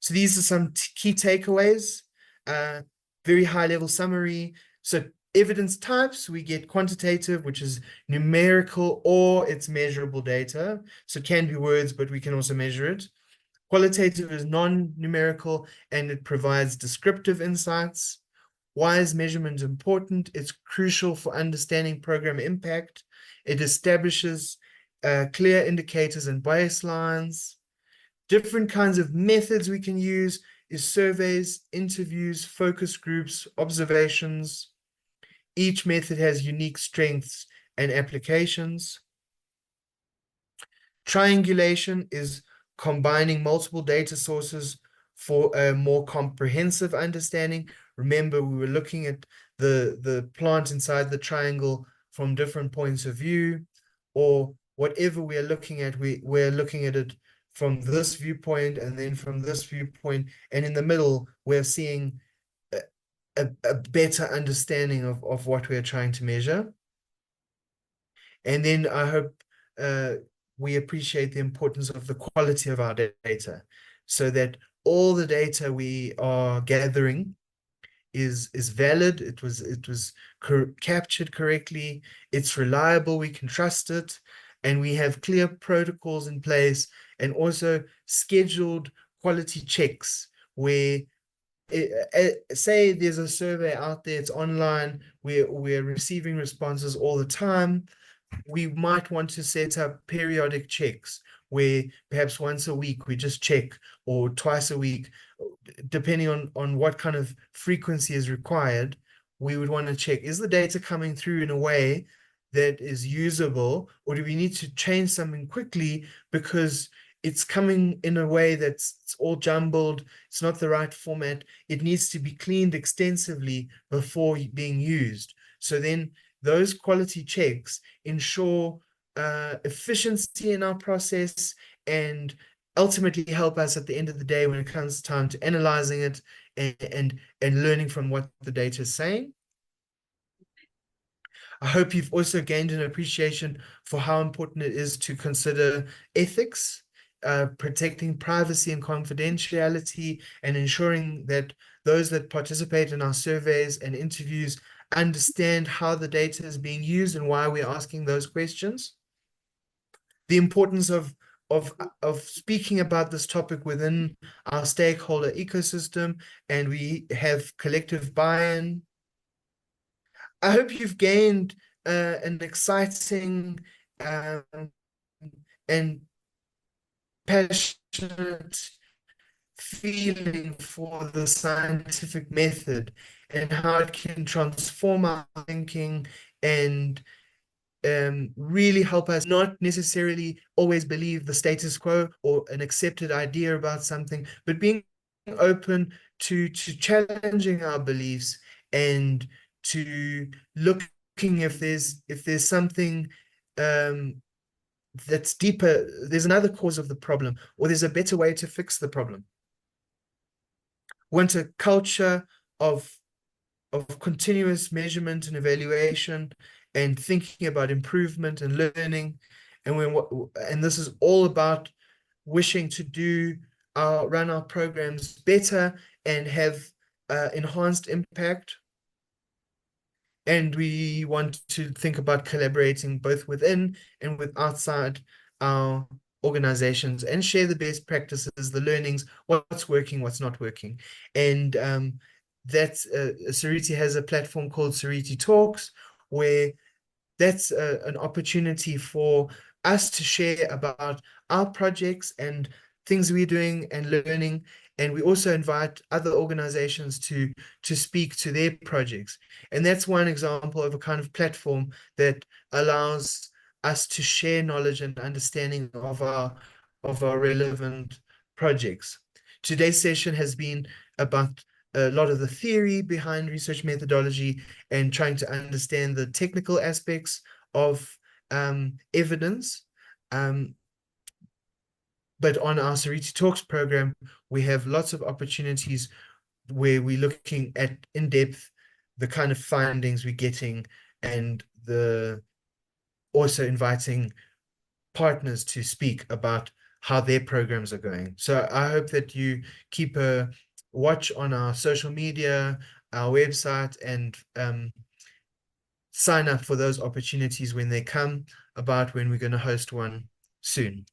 So these are some key takeaways, very high level summary. So evidence types, we get quantitative, which is numerical or it's measurable data. So it can be words, but we can also measure it. Qualitative is non-numerical and it provides descriptive insights. Why is measurement important? It's crucial for understanding program impact. It establishes clear indicators and baselines. Different kinds of methods we can use is surveys, interviews, focus groups, observations. Each method has unique strengths and applications. Triangulation is combining multiple data sources for a more comprehensive understanding. Remember, we were looking at the plant inside the triangle from different points of view, or whatever we are looking at, we're looking at it from this viewpoint and then from this viewpoint, and in the middle, we're seeing a better understanding of what we're trying to measure. And then I hope we appreciate the importance of the quality of our data, so that all the data we are gathering is valid. It was captured correctly. It's reliable. We can trust it, and we have clear protocols in place, and also scheduled quality checks where say there's a survey out there, it's online, we're receiving responses all the time. We might want to set up periodic checks where perhaps once a week we just check, or twice a week, depending on what kind of frequency is required. We would want to check, is the data coming through in a way that is usable, or do we need to change something quickly because it's coming in a way that's it's all jumbled, it's not the right format, it needs to be cleaned extensively before being used. So then those quality checks ensure efficiency in our process and ultimately help us at the end of the day when it comes time to analyzing it and learning from what the data is saying. I hope you've also gained an appreciation for how important it is to consider ethics, protecting privacy and confidentiality, and ensuring that those that participate in our surveys and interviews understand how the data is being used and why we're asking those questions. The importance of speaking about this topic within our stakeholder ecosystem, and we have collective buy-in. I hope you've gained an exciting and passionate feeling for the scientific method and how it can transform our thinking and really help us not necessarily always believe the status quo or an accepted idea about something, but being open to challenging our beliefs and to looking if there's something that's deeper, there's another cause of the problem, or there's a better way to fix the problem. We want a culture of continuous measurement and evaluation and thinking about improvement and learning. And this is all about wishing to run our programs better and have enhanced impact. And we want to think about collaborating both within and with outside our organizations and share the best practices, the learnings, what's working, what's not working. And Seriti has a platform called Seriti Talks, where that's an opportunity for us to share about our projects and things we're doing and learning. And we also invite other organizations to speak to their projects. And that's one example of a kind of platform that allows us to share knowledge and understanding of our relevant projects. Today's session has been about a lot of the theory behind research methodology and trying to understand the technical aspects of evidence. But on our Seriti Talks program, we have lots of opportunities where we're looking at in depth the kind of findings we're getting, and also inviting partners to speak about how their programs are going. So I hope that you keep a watch on our social media, our website, and sign up for those opportunities when they come about, when we're going to host one soon.